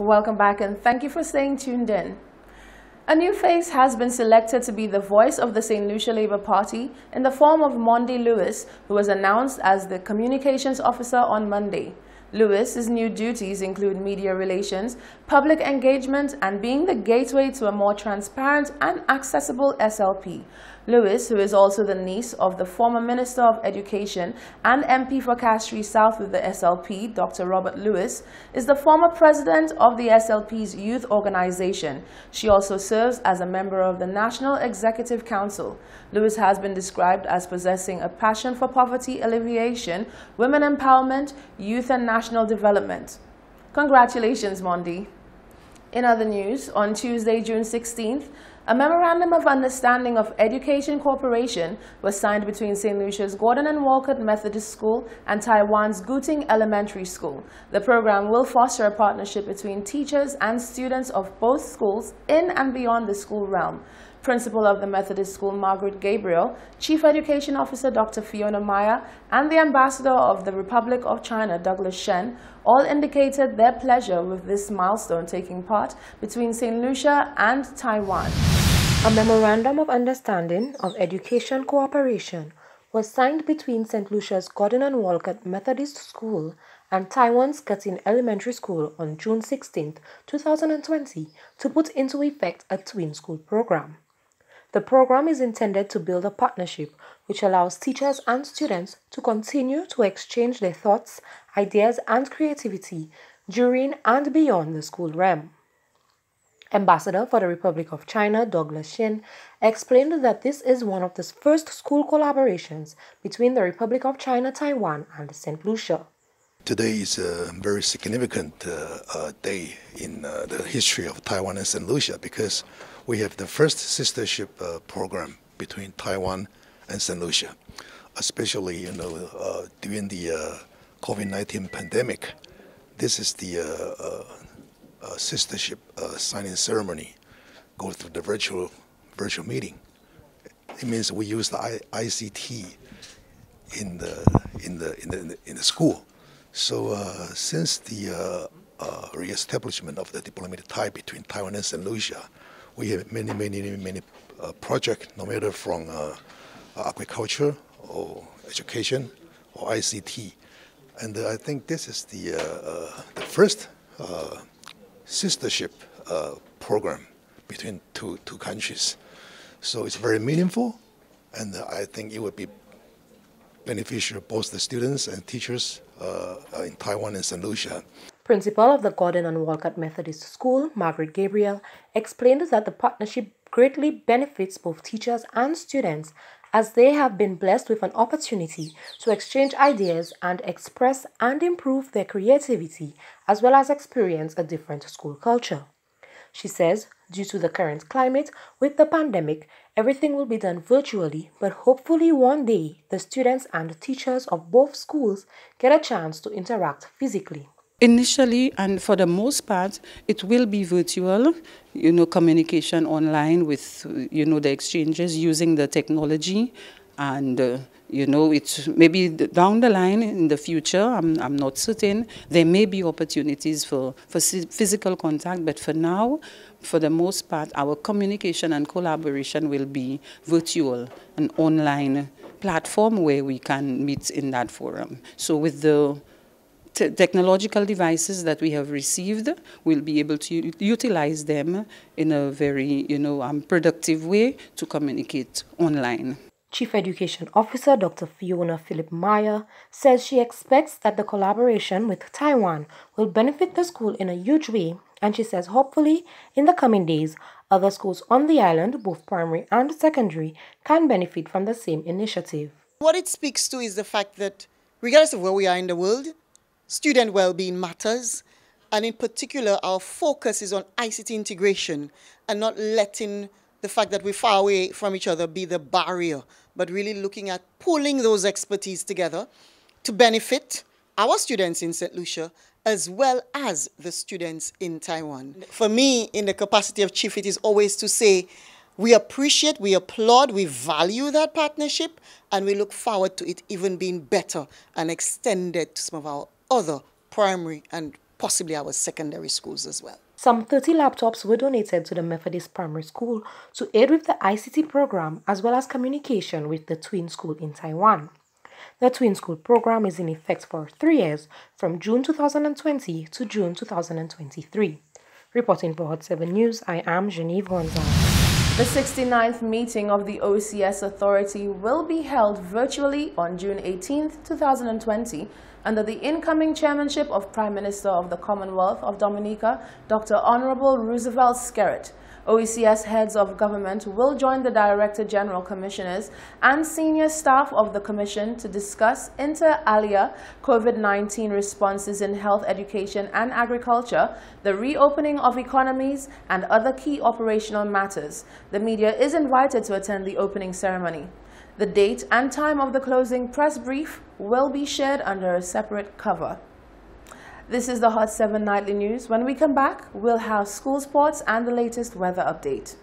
Welcome back and thank you for staying tuned in. A new face has been selected to be the voice of the St. Lucia Labour Party in the form of Mondi Lewis, who was announced as the Communications Officer on Monday. Lewis's new duties include media relations, public engagement, and being the gateway to a more transparent and accessible SLP. Lewis, who is also the niece of the former Minister of Education and MP for Castries South with the SLP, Dr. Robert Lewis, is the former president of the SLP's youth organization. She also serves as a member of the National Executive Council. Lewis has been described as possessing a passion for poverty alleviation, women empowerment, youth and national development. Congratulations, Mondi. In other news, on Tuesday, June 16th, a Memorandum of Understanding of Education Cooperation was signed between St. Lucia's Gordon and Walcott Methodist School and Taiwan's Guting Elementary School. The program will foster a partnership between teachers and students of both schools in and beyond the school realm. Principal of the Methodist School, Margaret Gabriel, Chief Education Officer, Dr. Fiona Meyer, and the Ambassador of the Republic of China, Douglas Shen, all indicated their pleasure with this milestone taking part between St. Lucia and Taiwan. A Memorandum of Understanding of Education Cooperation was signed between St. Lucia's Gordon and Walcott Methodist School and Taiwan's Guting Elementary School on June 16, 2020, to put into effect a twin school program. The program is intended to build a partnership which allows teachers and students to continue to exchange their thoughts, ideas, and creativity during and beyond the school realm. Ambassador for the Republic of China, Douglas Shen, explained that this is one of the first school collaborations between the Republic of China, Taiwan, and St. Lucia. Today is a very significant day in the history of Taiwan and St. Lucia because we have the first sistership program between Taiwan and St. Lucia, especially during the COVID-19 pandemic. This is the sistership signing ceremony. Go through the virtual meeting. It means we use the ICT in the school. So since the re-establishment of the diplomatic tie between Taiwan and St. Lucia, we have many projects, no matter from agriculture or education or ICT. And I think this is the first sistership program between two countries. So it's very meaningful, and I think it would be beneficial both the students and teachers in Taiwan and St. Lucia. Principal of the Gordon and Walcott Methodist School, Margaret Gabriel, explained that the partnership greatly benefits both teachers and students as they have been blessed with an opportunity to exchange ideas and express and improve their creativity as well as experience a different school culture. She says, due to the current climate with the pandemic, everything will be done virtually, but hopefully one day the students and teachers of both schools get a chance to interact physically. Initially, and for the most part, it will be virtual, communication online with, the exchanges using the technology. And, it's maybe down the line in the future, I'm not certain, there may be opportunities for physical contact, but for now, for the most part, our communication and collaboration will be virtual, an online platform where we can meet in that forum. So with the technological devices that we have received, we'll be able to utilize them in a very, productive way to communicate online. Chief Education Officer Dr. Fiona Philip Meyer says she expects that the collaboration with Taiwan will benefit the school in a huge way, and she says hopefully in the coming days, other schools on the island, both primary and secondary, can benefit from the same initiative. What it speaks to is the fact that regardless of where we are in the world, student well-being matters, and in particular our focus is on ICT integration and not letting the fact that we're far away from each other be the barrier, but really looking at pulling those expertise together to benefit our students in St. Lucia as well as the students in Taiwan. For me, in the capacity of chief, it is always to say we appreciate, we applaud, we value that partnership, and we look forward to it even being better and extended to some of our other primary and possibly our secondary schools as well. Some 30 laptops were donated to the Methodist Primary School to aid with the ICT program as well as communication with the Twin School in Taiwan. The Twin School program is in effect for 3 years from June 2020 to June 2023. Reporting for Hot 7 News, I am Genevieve Gonzalez. The 69th meeting of the OCS Authority will be held virtually on June 18, 2020, under the incoming chairmanship of Prime Minister of the Commonwealth of Dominica, Dr. Honorable Roosevelt Skerrit. OECS heads of government will join the Director General Commissioners and senior staff of the Commission to discuss inter alia COVID-19 responses in health, education and agriculture, the reopening of economies and other key operational matters. The media is invited to attend the opening ceremony. The date and time of the closing press brief will be shared under a separate cover. This is the Hot 7 Nightly News. When we come back, we'll have school sports and the latest weather update.